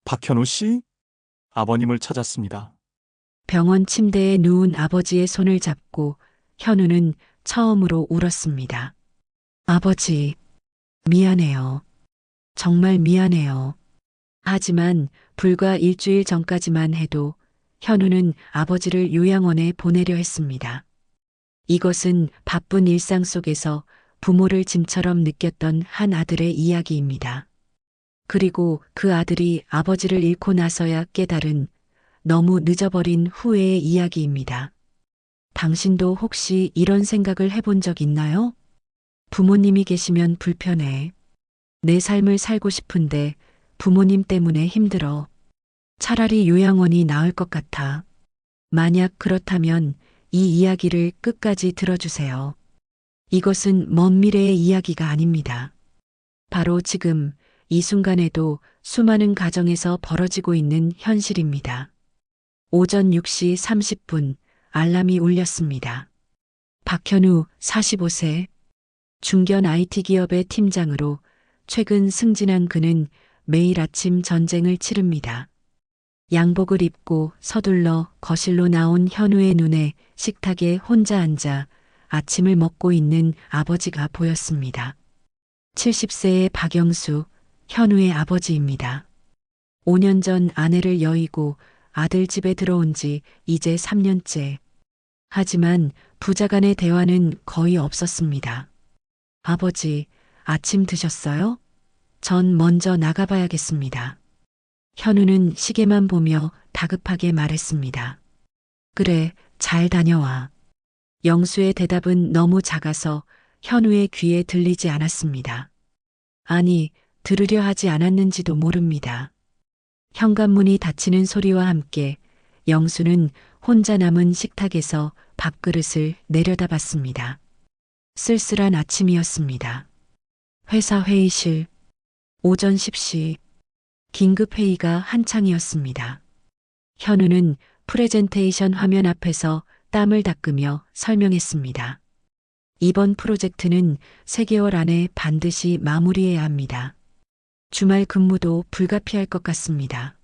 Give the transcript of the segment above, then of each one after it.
박현우 씨? 아버님을 찾았습니다. 병원 침대에 누운 아버지의 손을 잡고 현우는 처음으로 울었습니다. 아버지, 미안해요. 정말 미안해요. 하지만 불과 일주일 전까지만 해도 현우는 아버지를 요양원에 보내려 했습니다. 이것은 바쁜 일상 속에서 부모를 짐처럼 느꼈던 한 아들의 이야기입니다. 그리고 그 아들이 아버지를 잃고 나서야 깨달은 너무 늦어버린 후회의 이야기입니다. 당신도 혹시 이런 생각을 해본 적 있나요? 부모님이 계시면 불편해. 내 삶을 살고 싶은데 부모님 때문에 힘들어. 차라리 요양원이 나을 것 같아. 만약 그렇다면 이 이야기를 끝까지 들어주세요. 이것은 먼 미래의 이야기가 아닙니다. 바로 지금 이 순간에도 수많은 가정에서 벌어지고 있는 현실입니다. 오전 6시 30분 알람이 울렸습니다. 박현우 45세 중견 IT 기업의 팀장으로 최근 승진한 그는 매일 아침 전쟁을 치릅니다. 양복을 입고 서둘러 거실로 나온 현우의 눈에 식탁에 혼자 앉아 아침을 먹고 있는 아버지가 보였습니다. 70세의 박영수, 현우의 아버지입니다. 5년 전 아내를 여의고 아들 집에 들어온 지 이제 3년째. 하지만 부자 간의 대화는 거의 없었습니다. 아버지, 아침 드셨어요? 전 먼저 나가봐야겠습니다. 현우는 시계만 보며 다급하게 말했습니다. 그래, 잘 다녀와. 영수의 대답은 너무 작아서 현우의 귀에 들리지 않았습니다. 아니, 들으려 하지 않았는지도 모릅니다. 현관문이 닫히는 소리와 함께 영수는 혼자 남은 식탁에서 밥그릇을 내려다봤습니다. 쓸쓸한 아침이었습니다. 회사 회의실, 오전 10시, 긴급 회의가 한창이었습니다. 현우는 프레젠테이션 화면 앞에서 땀을 닦으며 설명했습니다. 이번 프로젝트는 3개월 안에 반드시 마무리해야 합니다. 주말 근무도 불가피할 것 같습니다.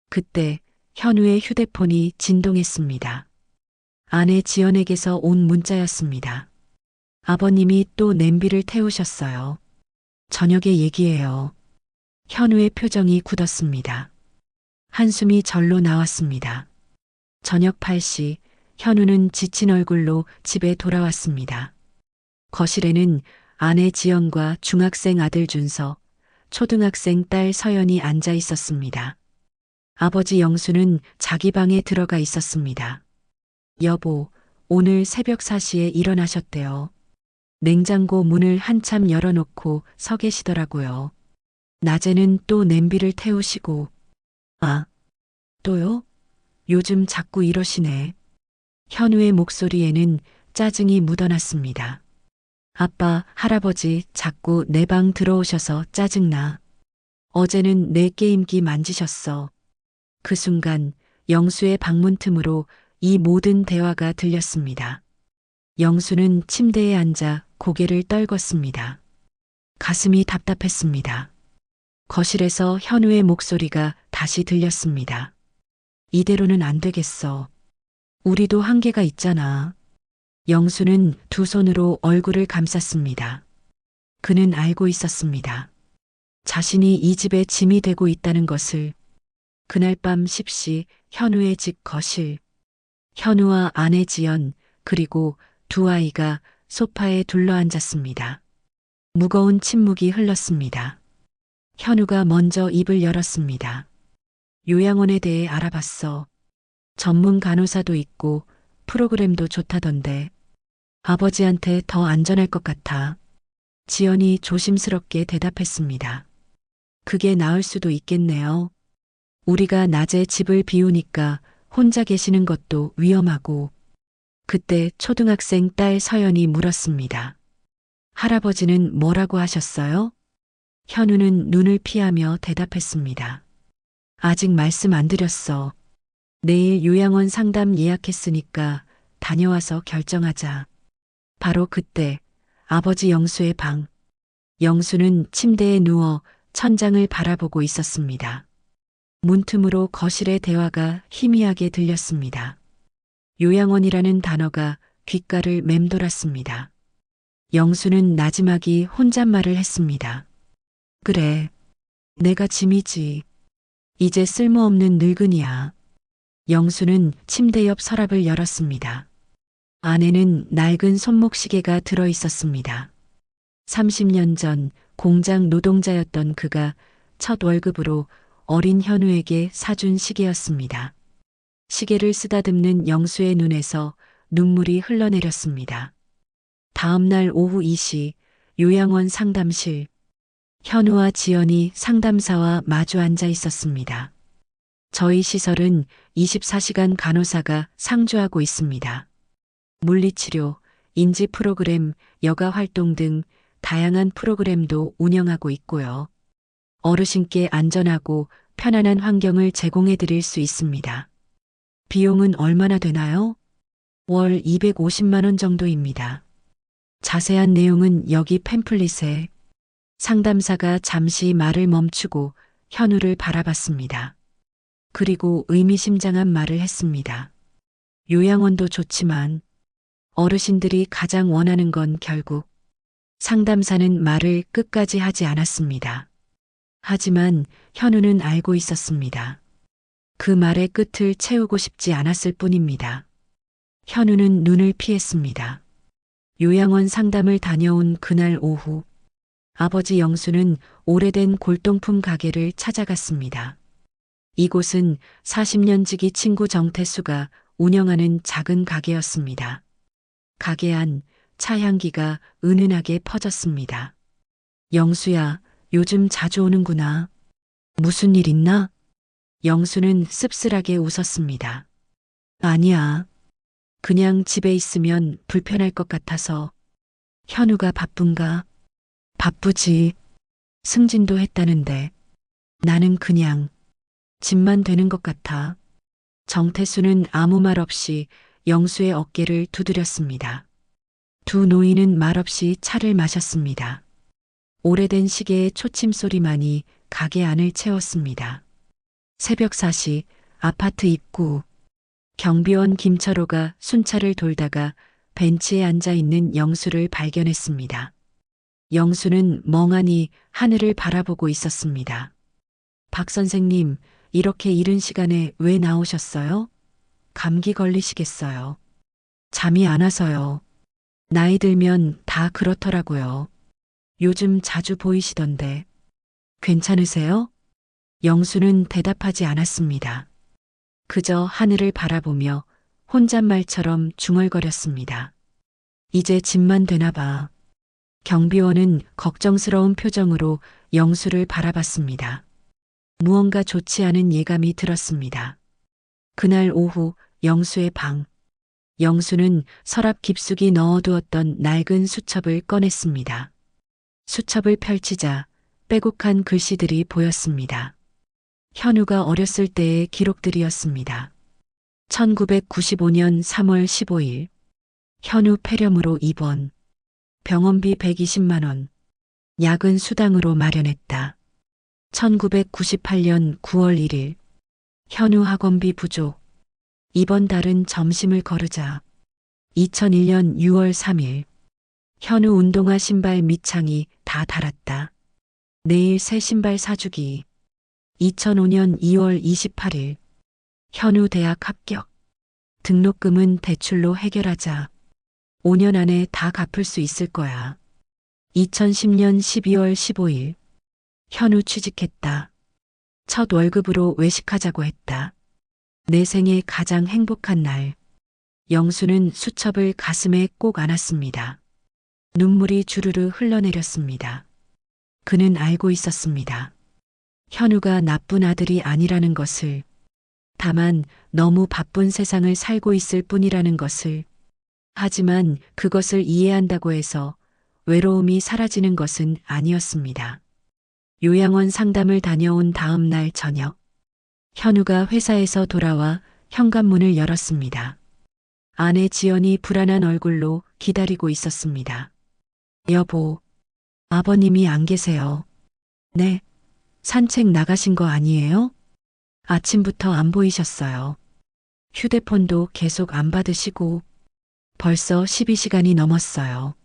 그때 현우의 휴대폰이 진동했습니다. 아내 지연에게서 온 문자였습니다. 아버님이 또 냄비를 태우셨어요. 저녁에 얘기해요. 현우의 표정이 굳었습니다. 한숨이 절로 나왔습니다. 저녁 8시 현우는 지친 얼굴로 집에 돌아왔습니다. 거실에는 아내 지연과 중학생 아들 준서, 초등학생 딸 서연이 앉아 있었습니다. 아버지 영수는 자기 방에 들어가 있었습니다. 여보, 오늘 새벽 4시에 일어나셨대요. 냉장고 문을 한참 열어놓고 서 계시더라고요. 낮에는 또 냄비를 태우시고. 아, 또요? 요즘 자꾸 이러시네. 현우의 목소리에는 짜증이 묻어났습니다. 아빠, 할아버지 자꾸 내 방 들어오셔서 짜증나. 어제는 내 게임기 만지셨어. 그 순간 영수의 방문 틈으로 이 모든 대화가 들렸습니다. 영수는 침대에 앉아 고개를 떨궜습니다. 가슴이 답답했습니다. 거실에서 현우의 목소리가 다시 들렸습니다. 이대로는 안 되겠어. 우리도 한계가 있잖아. 영수는 두 손으로 얼굴을 감쌌습니다. 그는 알고 있었습니다. 자신이 이 집의 짐이 되고 있다는 것을. 그날 밤 10시 현우의 집 거실. 현우와 아내 지연 그리고 두 아이가 소파에 둘러앉았습니다. 무거운 침묵이 흘렀습니다. 현우가 먼저 입을 열었습니다. 요양원에 대해 알아봤어. 전문 간호사도 있고 프로그램도 좋다던데. 아버지한테 더 안전할 것 같아. 지연이 조심스럽게 대답했습니다. 그게 나을 수도 있겠네요. 우리가 낮에 집을 비우니까 혼자 계시는 것도 위험하고. 그때 초등학생 딸 서연이 물었습니다. 할아버지는 뭐라고 하셨어요? 현우는 눈을 피하며 대답했습니다. 아직 말씀 안 드렸어. 내일 요양원 상담 예약했으니까 다녀와서 결정하자. 바로 그때 아버지 영수의 방. 영수는 침대에 누워 천장을 바라보고 있었습니다. 문틈으로 거실의 대화가 희미하게 들렸습니다. 요양원이라는 단어가 귓가를 맴돌았습니다. 영수는 나지막이 혼잣말을 했습니다. 그래, 내가 짐이지. 이제 쓸모없는 늙은이야. 영수는 침대 옆 서랍을 열었습니다. 안에는 낡은 손목시계가 들어 있었습니다. 30년 전 공장 노동자였던 그가 첫 월급으로 어린 현우에게 사준 시계였습니다. 시계를 쓰다듬는 영수의 눈에서 눈물이 흘러내렸습니다. 다음 날 오후 2시 요양원 상담실. 현우와 지연이 상담사와 마주 앉아 있었습니다. 저희 시설은 24시간 간호사가 상주하고 있습니다. 물리치료, 인지 프로그램, 여가 활동 등 다양한 프로그램도 운영하고 있고요. 어르신께 안전하고 편안한 환경을 제공해 드릴 수 있습니다. 비용은 얼마나 되나요? 월 250만 원 정도입니다. 자세한 내용은 여기 팸플릿에. 상담사가 잠시 말을 멈추고 현우를 바라봤습니다. 그리고 의미심장한 말을 했습니다. 요양원도 좋지만 어르신들이 가장 원하는 건 결국. 상담사는 말을 끝까지 하지 않았습니다. 하지만 현우는 알고 있었습니다. 그 말의 끝을 채우고 싶지 않았을 뿐입니다. 현우는 눈을 피했습니다. 요양원 상담을 다녀온 그날 오후, 아버지 영수는 오래된 골동품 가게를 찾아갔습니다. 이곳은 40년 지기 친구 정태수가 운영하는 작은 가게였습니다. 가게 안 차 향기가 은은하게 퍼졌습니다. 영수야, 요즘 자주 오는구나. 무슨 일 있나? 영수는 씁쓸하게 웃었습니다. 아니야. 그냥 집에 있으면 불편할 것 같아서. 현우가 바쁜가? 바쁘지. 승진도 했다는데. 나는 그냥 집만 되는 것 같아. 정태수는 아무 말 없이 영수의 어깨를 두드렸습니다. 두 노인은 말없이 차를 마셨습니다. 오래된 시계의 초침 소리만이 가게 안을 채웠습니다. 새벽 4시 아파트 입구. 경비원 김철호가 순찰을 돌다가 벤치에 앉아 있는 영수를 발견했습니다. 영수는 멍하니 하늘을 바라보고 있었습니다. 박 선생님, 이렇게 이른 시간에 왜 나오셨어요? 감기 걸리시겠어요. 잠이 안 와서요. 나이 들면 다 그렇더라고요. 요즘 자주 보이시던데. 괜찮으세요? 영수는 대답하지 않았습니다. 그저 하늘을 바라보며 혼잣말처럼 중얼거렸습니다. 이제 집만 되나 봐. 경비원은 걱정스러운 표정으로 영수를 바라봤습니다. 무언가 좋지 않은 예감이 들었습니다. 그날 오후 영수의 방. 영수는 서랍 깊숙이 넣어두었던 낡은 수첩을 꺼냈습니다. 수첩을 펼치자 빼곡한 글씨들이 보였습니다. 현우가 어렸을 때의 기록들이었습니다. 1995년 3월 15일. 현우 폐렴으로 입원. 병원비 120만 원. 약은 수당으로 마련했다. 1998년 9월 1일. 현우 학원비 부족. 이번 달은 점심을 거르자. 2001년 6월 3일. 현우 운동화 신발 밑창이 다 닳았다. 내일 새 신발 사주기. 2005년 2월 28일. 현우 대학 합격. 등록금은 대출로 해결하자. 5년 안에 다 갚을 수 있을 거야. 2010년 12월 15일. 현우 취직했다. 첫 월급으로 외식하자고 했다. 내 생애 가장 행복한 날. 영수는 수첩을 가슴에 꼭 안았습니다. 눈물이 주르르 흘러내렸습니다. 그는 알고 있었습니다. 현우가 나쁜 아들이 아니라는 것을. 다만 너무 바쁜 세상을 살고 있을 뿐이라는 것을. 하지만 그것을 이해한다고 해서 외로움이 사라지는 것은 아니었습니다. 요양원 상담을 다녀온 다음 날 저녁. 현우가 회사에서 돌아와 현관문을 열었습니다. 아내 지연이 불안한 얼굴로 기다리고 있었습니다. 여보, 아버님이 안 계세요. 네, 산책 나가신 거 아니에요? 아침부터 안 보이셨어요. 휴대폰도 계속 안 받으시고 벌써 12시간이 넘었어요.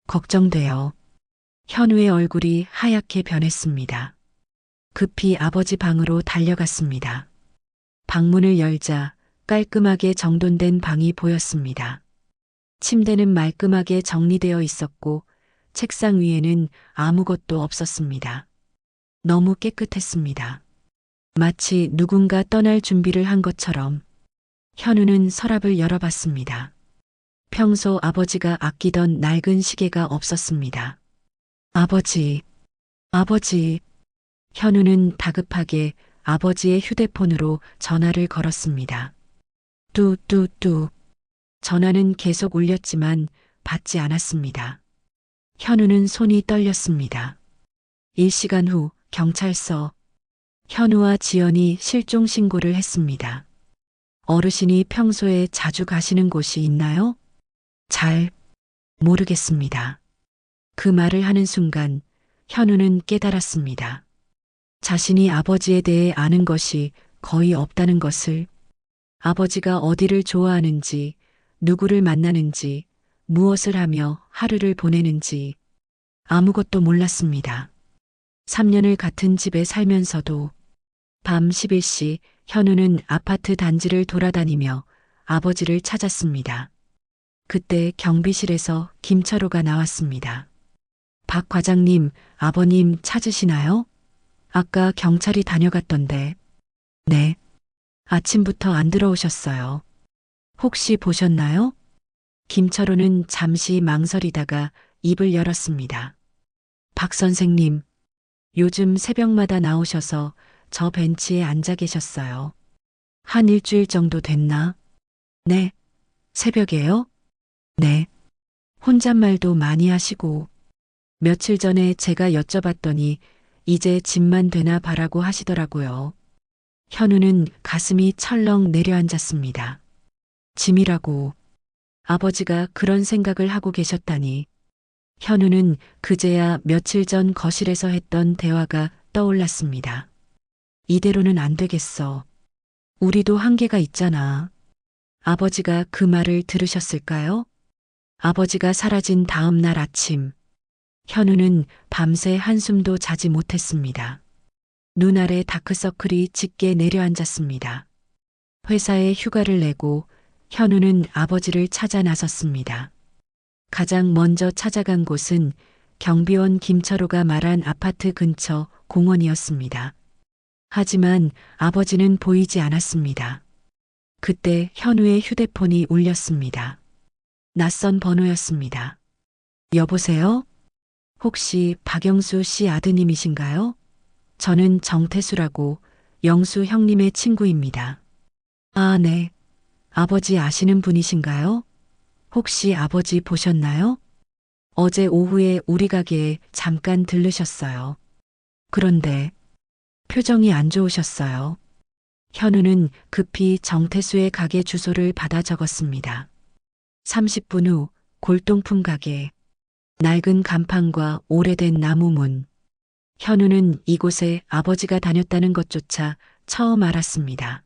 걱정돼요. 현우의 얼굴이 하얗게 변했습니다. 급히 아버지 방으로 달려갔습니다. 방문을 열자 깔끔하게 정돈된 방이 보였습니다. 침대는 말끔하게 정리되어 있었고 책상 위에는 아무것도 없었습니다. 너무 깨끗했습니다. 마치 누군가 떠날 준비를 한 것처럼. 현우는 서랍을 열어봤습니다. 평소 아버지가 아끼던 낡은 시계가 없었습니다. 아버지, 아버지. 현우는 다급하게 아버지의 휴대폰으로 전화를 걸었습니다. 뚜뚜뚜. 전화는 계속 울렸지만 받지 않았습니다. 현우는 손이 떨렸습니다. 1시간 후 경찰서. 현우와 지연이 실종 신고를 했습니다. 어르신이 평소에 자주 가시는 곳이 있나요? 잘 모르겠습니다. 그 말을 하는 순간 현우는 깨달았습니다. 자신이 아버지에 대해 아는 것이 거의 없다는 것을. 아버지가 어디를 좋아하는지, 누구를 만나는지, 무엇을 하며 하루를 보내는지 아무것도 몰랐습니다. 3년을 같은 집에 살면서도 밤 11시 현우는 아파트 단지를 돌아다니며 아버지를 찾았습니다. 그때 경비실에서 김철호가 나왔습니다. 박 과장님, 아버님 찾으시나요? 아까 경찰이 다녀갔던데. 네. 아침부터 안 들어오셨어요. 혹시 보셨나요? 김철호는 잠시 망설이다가 입을 열었습니다. 박 선생님, 요즘 새벽마다 나오셔서 저 벤치에 앉아 계셨어요. 한 일주일 정도 됐나? 네. 새벽에요? 네. 혼잣말도 많이 하시고. 며칠 전에 제가 여쭤봤더니 이제 집만 되나 봐라고 하시더라고요. 현우는 가슴이 철렁 내려앉았습니다. 짐이라고. 아버지가 그런 생각을 하고 계셨다니. 현우는 그제야 며칠 전 거실에서 했던 대화가 떠올랐습니다. 이대로는 안 되겠어. 우리도 한계가 있잖아. 아버지가 그 말을 들으셨을까요? 아버지가 사라진 다음 날 아침, 현우는 밤새 한숨도 자지 못했습니다. 눈 아래 다크서클이 짙게 내려앉았습니다. 회사에 휴가를 내고 현우는 아버지를 찾아 나섰습니다. 가장 먼저 찾아간 곳은 경비원 김철호가 말한 아파트 근처 공원이었습니다. 하지만 아버지는 보이지 않았습니다. 그때 현우의 휴대폰이 울렸습니다. 낯선 번호였습니다. 여보세요? 혹시 박영수 씨 아드님이신가요? 저는 정태수라고 영수 형님의 친구입니다. 아, 네. 아버지 아시는 분이신가요? 혹시 아버지 보셨나요? 어제 오후에 우리 가게에 잠깐 들르셨어요. 그런데 표정이 안 좋으셨어요. 현우는 급히 정태수의 가게 주소를 받아 적었습니다. 30분 후 골동품 가게. 낡은 간판과 오래된 나무문. 현우는 이곳에 아버지가 다녔다는 것조차 처음 알았습니다.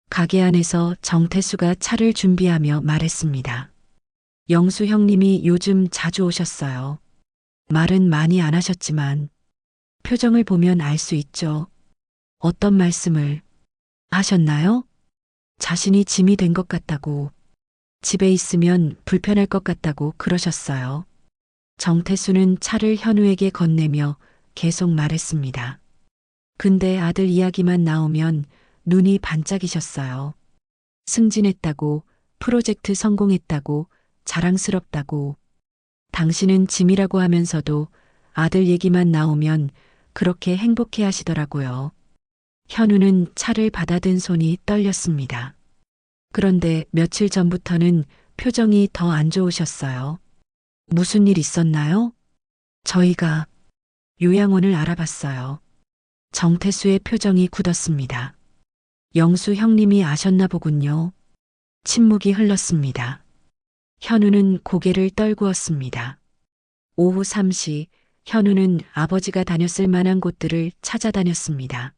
가게 안에서 정태수가 차를 준비하며 말했습니다. 영수 형님이 요즘 자주 오셨어요. 말은 많이 안 하셨지만 표정을 보면 알 수 있죠. 어떤 말씀을 하셨나요? 자신이 짐이 된 것 같다고, 집에 있으면 불편할 것 같다고 그러셨어요. 정태수는 차를 현우에게 건네며 계속 말했습니다. 근데 아들 이야기만 나오면 눈이 반짝이셨어요. 승진했다고, 프로젝트 성공했다고, 자랑스럽다고. 당신은 짐이라고 하면서도 아들 얘기만 나오면 그렇게 행복해 하시더라고요. 현우는 차를 받아든 손이 떨렸습니다. 그런데 며칠 전부터는 표정이 더 안 좋으셨어요. 무슨 일 있었나요? 저희가 요양원을 알아봤어요. 정태수의 표정이 굳었습니다. 영수 형님이 아셨나 보군요. 침묵이 흘렀습니다. 현우는 고개를 떨구었습니다. 오후 3시 현우는 아버지가 다녔을 만한 곳들을 찾아다녔습니다.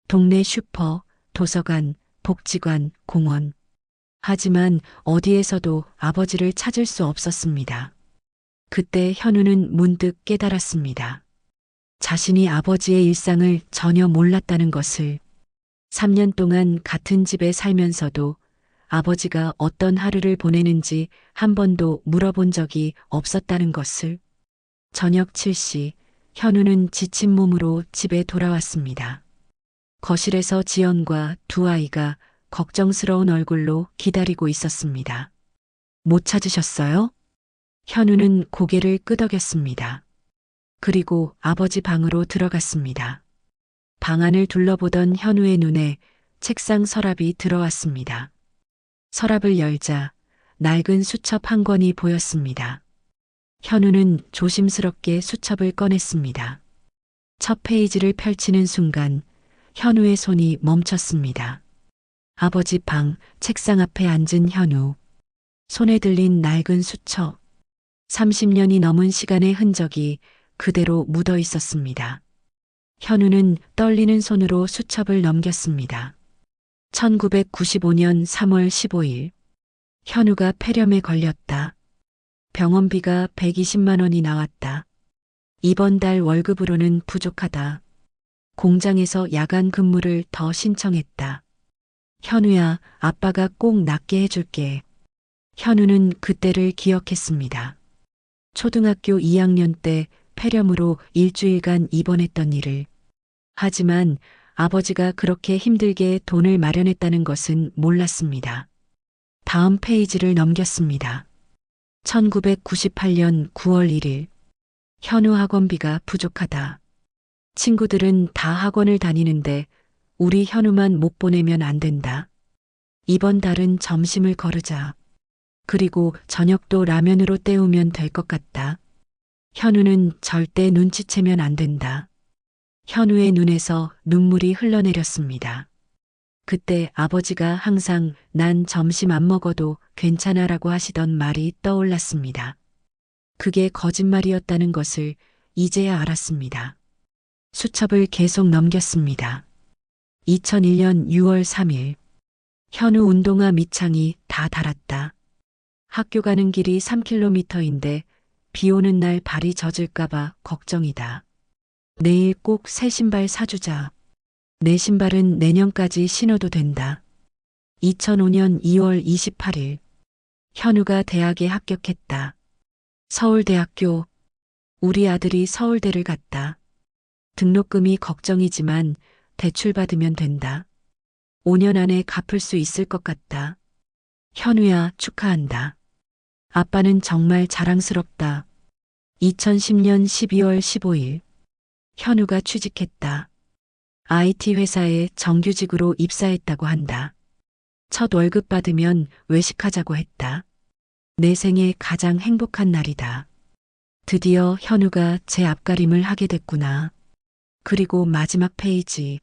동네 슈퍼, 도서관, 복지관, 공원. 하지만 어디에서도 아버지를 찾을 수 없었습니다. 그때 현우는 문득 깨달았습니다. 자신이 아버지의 일상을 전혀 몰랐다는 것을. 3년 동안 같은 집에 살면서도 아버지가 어떤 하루를 보내는지 한 번도 물어본 적이 없었다는 것을. 저녁 7시, 현우는 지친 몸으로 집에 돌아왔습니다. 거실에서 지연과 두 아이가 걱정스러운 얼굴로 기다리고 있었습니다. 못 찾으셨어요? 현우는 고개를 끄덕였습니다. 그리고 아버지 방으로 들어갔습니다. 방 안을 둘러보던 현우의 눈에 책상 서랍이 들어왔습니다. 서랍을 열자 낡은 수첩 한 권이 보였습니다. 현우는 조심스럽게 수첩을 꺼냈습니다. 첫 페이지를 펼치는 순간 현우의 손이 멈췄습니다. 아버지 방 책상 앞에 앉은 현우. 손에 들린 낡은 수첩. 30년이 넘은 시간의 흔적이 그대로 묻어 있었습니다. 현우는 떨리는 손으로 수첩을 넘겼습니다. 1995년 3월 15일. 현우가 폐렴에 걸렸다. 병원비가 120만 원이 나왔다. 이번 달 월급으로는 부족하다. 공장에서 야간 근무를 더 신청했다. 현우야, 아빠가 꼭 낫게 해줄게. 현우는 그때를 기억했습니다. 초등학교 2학년 때 폐렴으로 일주일간 입원했던 일을. 하지만 아버지가 그렇게 힘들게 돈을 마련했다는 것은 몰랐습니다. 다음 페이지를 넘겼습니다. 1998년 9월 1일. 현우 학원비가 부족하다. 친구들은 다 학원을 다니는데 우리 현우만 못 보내면 안 된다. 이번 달은 점심을 거르자. 그리고 저녁도 라면으로 때우면 될 것 같다. 현우는 절대 눈치채면 안 된다. 현우의 눈에서 눈물이 흘러내렸습니다. 그때 아버지가 항상 난 점심 안 먹어도 괜찮아라고 하시던 말이 떠올랐습니다. 그게 거짓말이었다는 것을 이제야 알았습니다. 수첩을 계속 넘겼습니다. 2001년 6월 3일. 현우 운동화 밑창이 다 닳았다. 학교 가는 길이 3km인데 비 오는 날 발이 젖을까봐 걱정이다. 내일 꼭 새 신발 사주자. 내 신발은 내년까지 신어도 된다. 2005년 2월 28일. 현우가 대학에 합격했다. 서울대학교. 우리 아들이 서울대를 갔다. 등록금이 걱정이지만 대출 받으면 된다. 5년 안에 갚을 수 있을 것 같다. 현우야, 축하한다. 아빠는 정말 자랑스럽다. 2010년 12월 15일. 현우가 취직했다. IT 회사에 정규직으로 입사했다고 한다. 첫 월급 받으면 외식하자고 했다. 내 생애 가장 행복한 날이다. 드디어 현우가 제 앞가림을 하게 됐구나. 그리고 마지막 페이지.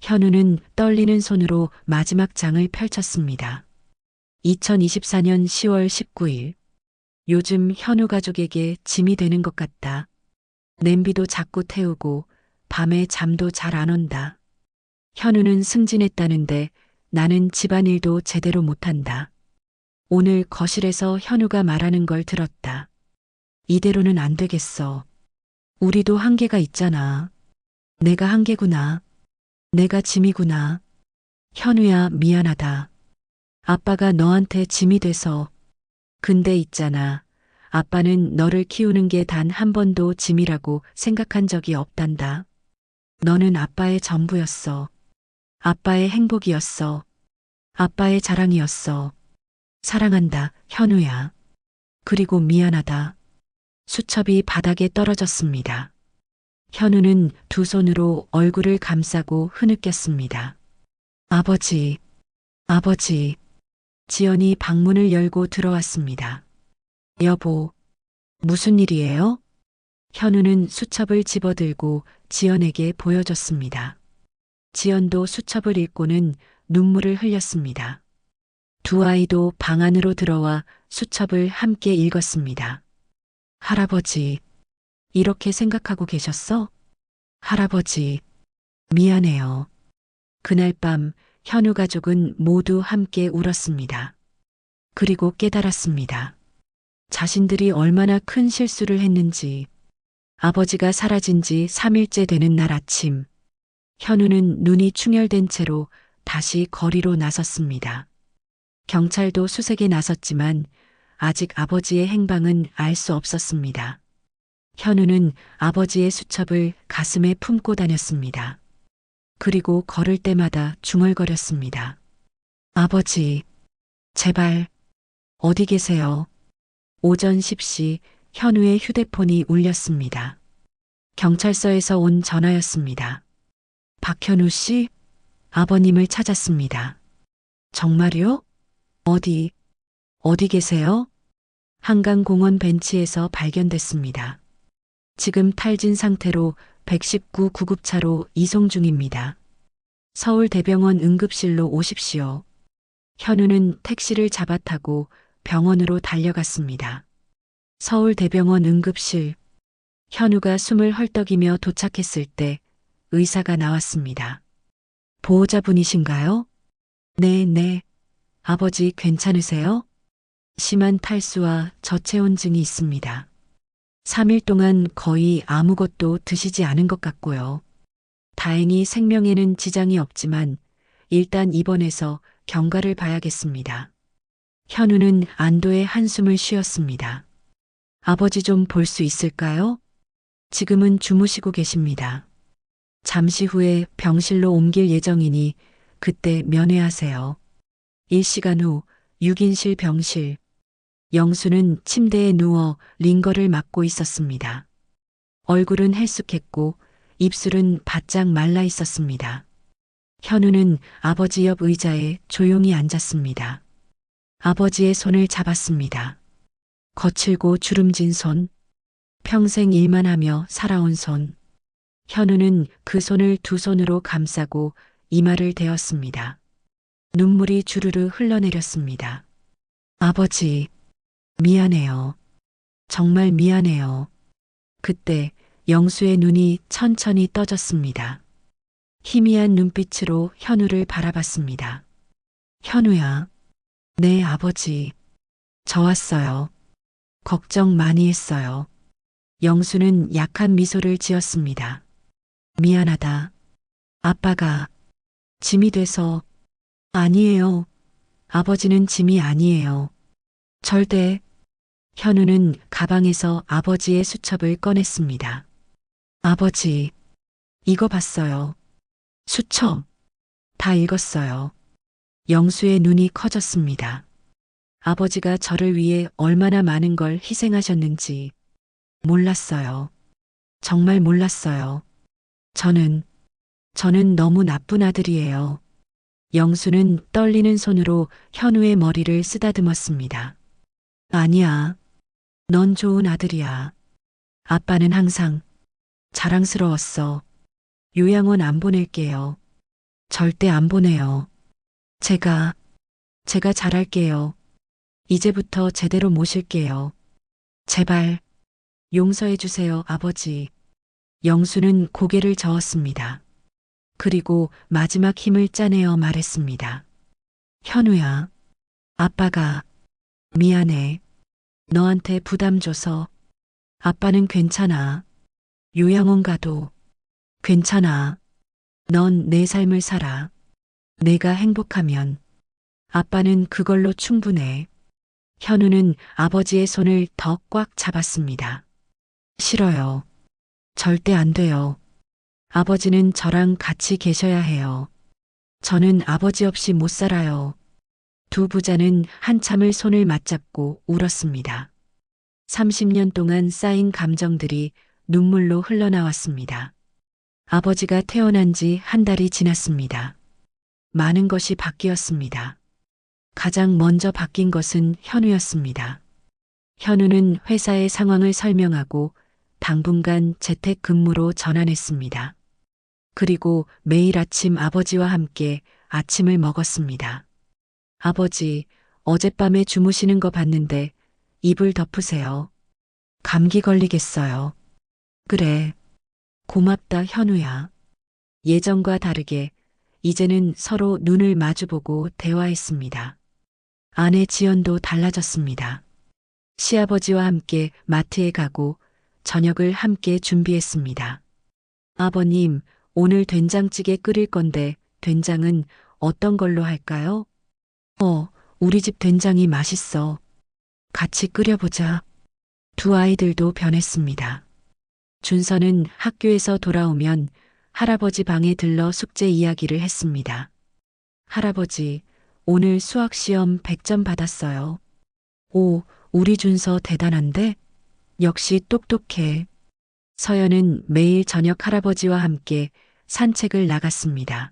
현우는 떨리는 손으로 마지막 장을 펼쳤습니다. 2024년 10월 19일. 요즘 현우 가족에게 짐이 되는 것 같다. 냄비도 자꾸 태우고 밤에 잠도 잘 안 온다. 현우는 승진했다는데 나는 집안일도 제대로 못한다. 오늘 거실에서 현우가 말하는 걸 들었다. 이대로는 안 되겠어. 우리도 한계가 있잖아. 내가 한계구나. 내가 짐이구나. 현우야, 미안하다. 아빠가 너한테 짐이 돼서. 근데 있잖아. 아빠는 너를 키우는 게 단 한 번도 짐이라고 생각한 적이 없단다. 너는 아빠의 전부였어. 아빠의 행복이었어. 아빠의 자랑이었어. 사랑한다, 현우야. 그리고 미안하다. 수첩이 바닥에 떨어졌습니다. 현우는 두 손으로 얼굴을 감싸고 흐느꼈습니다. 아버지, 아버지. 지연이 방문을 열고 들어왔습니다. 여보, 무슨 일이에요? 현우는 수첩을 집어들고 지연에게 보여줬습니다. 지연도 수첩을 읽고는 눈물을 흘렸습니다. 두 아이도 방 안으로 들어와 수첩을 함께 읽었습니다. 할아버지, 이렇게 생각하고 계셨어? 할아버지, 미안해요. 그날 밤 현우 가족은 모두 함께 울었습니다. 그리고 깨달았습니다. 자신들이 얼마나 큰 실수를 했는지. 아버지가 사라진 지 3일째 되는 날 아침, 현우는 눈이 충혈된 채로 다시 거리로 나섰습니다. 경찰도 수색에 나섰지만 아직 아버지의 행방은 알 수 없었습니다. 현우는 아버지의 수첩을 가슴에 품고 다녔습니다. 그리고 걸을 때마다 중얼거렸습니다. 아버지, 제발, 어디 계세요? 오전 10시 현우의 휴대폰이 울렸습니다. 경찰서에서 온 전화였습니다. 박현우 씨, 아버님을 찾았습니다. 정말요? 어디 계세요? 한강공원 벤치에서 발견됐습니다. 지금 탈진 상태로 119 구급차로 이송 중입니다. 서울대병원 응급실로 오십시오. 현우는 택시를 잡아 타고 병원으로 달려갔습니다. 서울대병원 응급실. 현우가 숨을 헐떡이며 도착했을 때 의사가 나왔습니다. 보호자분이신가요? 네. 아버지 괜찮으세요? 심한 탈수와 저체온증이 있습니다. 3일 동안 거의 아무것도 드시지 않은 것 같고요. 다행히 생명에는 지장이 없지만 일단 입원해서 경과를 봐야겠습니다. 현우는 안도의 한숨을 쉬었습니다. 아버지 좀 볼 수 있을까요? 지금은 주무시고 계십니다. 잠시 후에 병실로 옮길 예정이니 그때 면회하세요. 1시간 후 6인실 병실. 영수는 침대에 누워 링거를 맞고 있었습니다. 얼굴은 헬쑥했고 입술은 바짝 말라 있었습니다. 현우는 아버지 옆 의자에 조용히 앉았습니다. 아버지의 손을 잡았습니다. 거칠고 주름진 손, 평생 일만 하며 살아온 손. 현우는 그 손을 두 손으로 감싸고 이마를 대었습니다. 눈물이 주르르 흘러내렸습니다. 아버지, 미안해요. 정말 미안해요. 그때 영수의 눈이 천천히 떠졌습니다. 희미한 눈빛으로 현우를 바라봤습니다. 현우야. 네, 아버지. 저 왔어요. 걱정 많이 했어요. 영수는 약한 미소를 지었습니다. 미안하다. 아빠가 짐이 돼서. 아니에요. 아버지는 짐이 아니에요. 절대. 현우는 가방에서 아버지의 수첩을 꺼냈습니다. 아버지, 이거 봤어요. 수첩. 다 읽었어요. 영수의 눈이 커졌습니다. 아버지가 저를 위해 얼마나 많은 걸 희생하셨는지 몰랐어요. 정말 몰랐어요. 저는 너무 나쁜 아들이에요. 영수는 떨리는 손으로 현우의 머리를 쓰다듬었습니다. 아니야. 넌 좋은 아들이야. 아빠는 항상 자랑스러웠어. 요양원 안 보낼게요. 절대 안 보내요. 제가 잘할게요. 이제부터 제대로 모실게요. 제발 용서해 주세요, 아버지. 영수는 고개를 저었습니다. 그리고 마지막 힘을 짜내어 말했습니다. 현우야, 아빠가 미안해. 너한테 부담 줘서. 아빠는 괜찮아. 요양원 가도 괜찮아. 넌 내 삶을 살아. 내가 행복하면 아빠는 그걸로 충분해. 현우는 아버지의 손을 더 꽉 잡았습니다. 싫어요. 절대 안 돼요. 아버지는 저랑 같이 계셔야 해요. 저는 아버지 없이 못 살아요. 두 부자는 한참을 손을 맞잡고 울었습니다. 30년 동안 쌓인 감정들이 눈물로 흘러나왔습니다. 아버지가 태어난 지 한 달이 지났습니다. 많은 것이 바뀌었습니다. 가장 먼저 바뀐 것은 현우였습니다. 현우는 회사의 상황을 설명하고 당분간 재택근무로 전환했습니다. 그리고 매일 아침 아버지와 함께 아침을 먹었습니다. 아버지, 어젯밤에 주무시는 거 봤는데 이불 덮으세요. 감기 걸리겠어요. 그래. 고맙다, 현우야. 예전과 다르게 이제는 서로 눈을 마주보고 대화했습니다. 아내 지연도 달라졌습니다. 시아버지와 함께 마트에 가고 저녁을 함께 준비했습니다. 아버님, 오늘 된장찌개 끓일 건데 된장은 어떤 걸로 할까요? 우리 집 된장이 맛있어. 같이 끓여보자. 두 아이들도 변했습니다. 준서는 학교에서 돌아오면 할아버지 방에 들러 숙제 이야기를 했습니다. 할아버지, 오늘 수학시험 100점 받았어요. 오, 우리 준서 대단한데? 역시 똑똑해. 서연은 매일 저녁 할아버지와 함께 산책을 나갔습니다.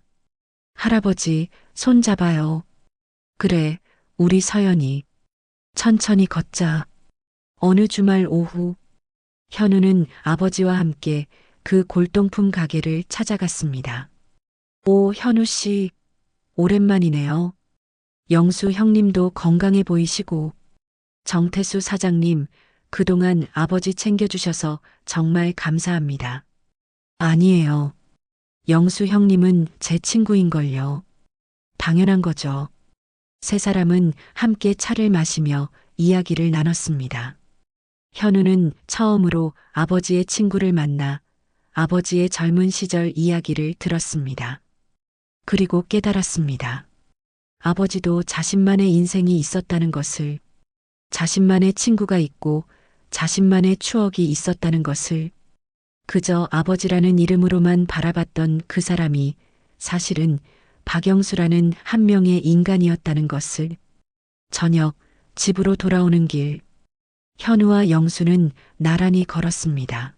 할아버지, 손 잡아요. 그래, 우리 서연이. 천천히 걷자. 어느 주말 오후, 현우는 아버지와 함께 그 골동품 가게를 찾아갔습니다. 오, 현우 씨, 오랜만이네요. 영수 형님도 건강해 보이시고, 정태수 사장님, 그동안 아버지 챙겨주셔서 정말 감사합니다. 아니에요. 영수 형님은 제 친구인걸요. 당연한 거죠. 세 사람은 함께 차를 마시며 이야기를 나눴습니다. 현우는 처음으로 아버지의 친구를 만나 아버지의 젊은 시절 이야기를 들었습니다. 그리고 깨달았습니다. 아버지도 자신만의 인생이 있었다는 것을, 자신만의 친구가 있고 자신만의 추억이 있었다는 것을, 그저 아버지라는 이름으로만 바라봤던 그 사람이 사실은 박영수라는 한 명의 인간이었다는 것을. 저녁 집으로 돌아오는 길, 현우와 영수는 나란히 걸었습니다.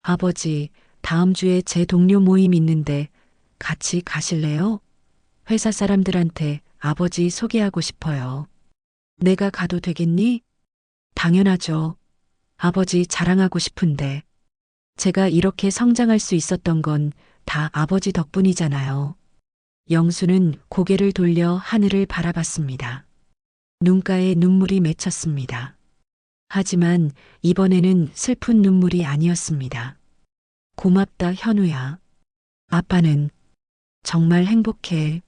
아버지, 다음 주에 제 동료 모임 있는데 같이 가실래요? 회사 사람들한테 아버지 소개하고 싶어요. 내가 가도 되겠니? 당연하죠. 아버지 자랑하고 싶은데. 제가 이렇게 성장할 수 있었던 건 다 아버지 덕분이잖아요. 영수는 고개를 돌려 하늘을 바라봤습니다. 눈가에 눈물이 맺혔습니다. 하지만 이번에는 슬픈 눈물이 아니었습니다. 고맙다, 현우야. 아빠는 정말 행복해.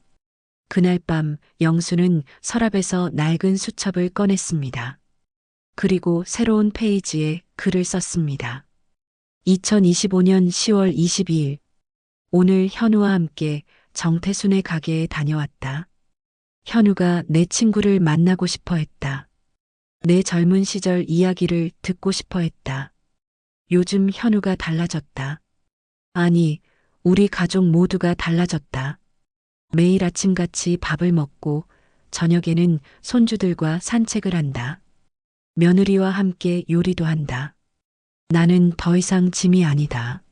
그날 밤 영수는 서랍에서 낡은 수첩을 꺼냈습니다. 그리고 새로운 페이지에 글을 썼습니다. 2025년 10월 22일. 오늘 현우와 함께 정태순의 가게에 다녀왔다. 현우가 내 친구를 만나고 싶어 했다. 내 젊은 시절 이야기를 듣고 싶어 했다. 요즘 현우가 달라졌다. 아니, 우리 가족 모두가 달라졌다. 매일 아침같이 밥을 먹고 저녁에는 손주들과 산책을 한다. 며느리와 함께 요리도 한다. 나는 더 이상 짐이 아니다.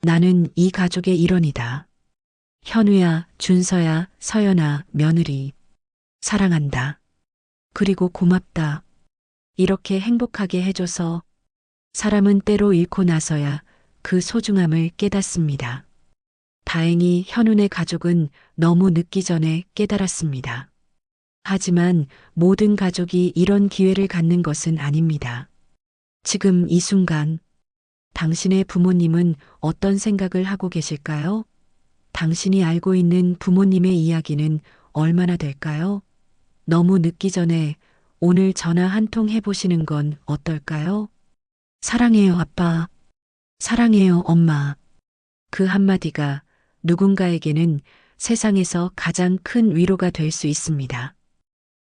나는 이 가족의 일원이다. 현우야, 준서야, 서연아, 며느리. 사랑한다. 그리고 고맙다. 이렇게 행복하게 해줘서. 사람은 때로 잃고 나서야 그 소중함을 깨닫습니다. 다행히 현우네 가족은 너무 늦기 전에 깨달았습니다. 하지만 모든 가족이 이런 기회를 갖는 것은 아닙니다. 지금 이 순간, 당신의 부모님은 어떤 생각을 하고 계실까요? 당신이 알고 있는 부모님의 이야기는 얼마나 될까요? 너무 늦기 전에 오늘 전화 한 통 해보시는 건 어떨까요? 사랑해요, 아빠. 사랑해요, 엄마. 그 한마디가 누군가에게는 세상에서 가장 큰 위로가 될 수 있습니다.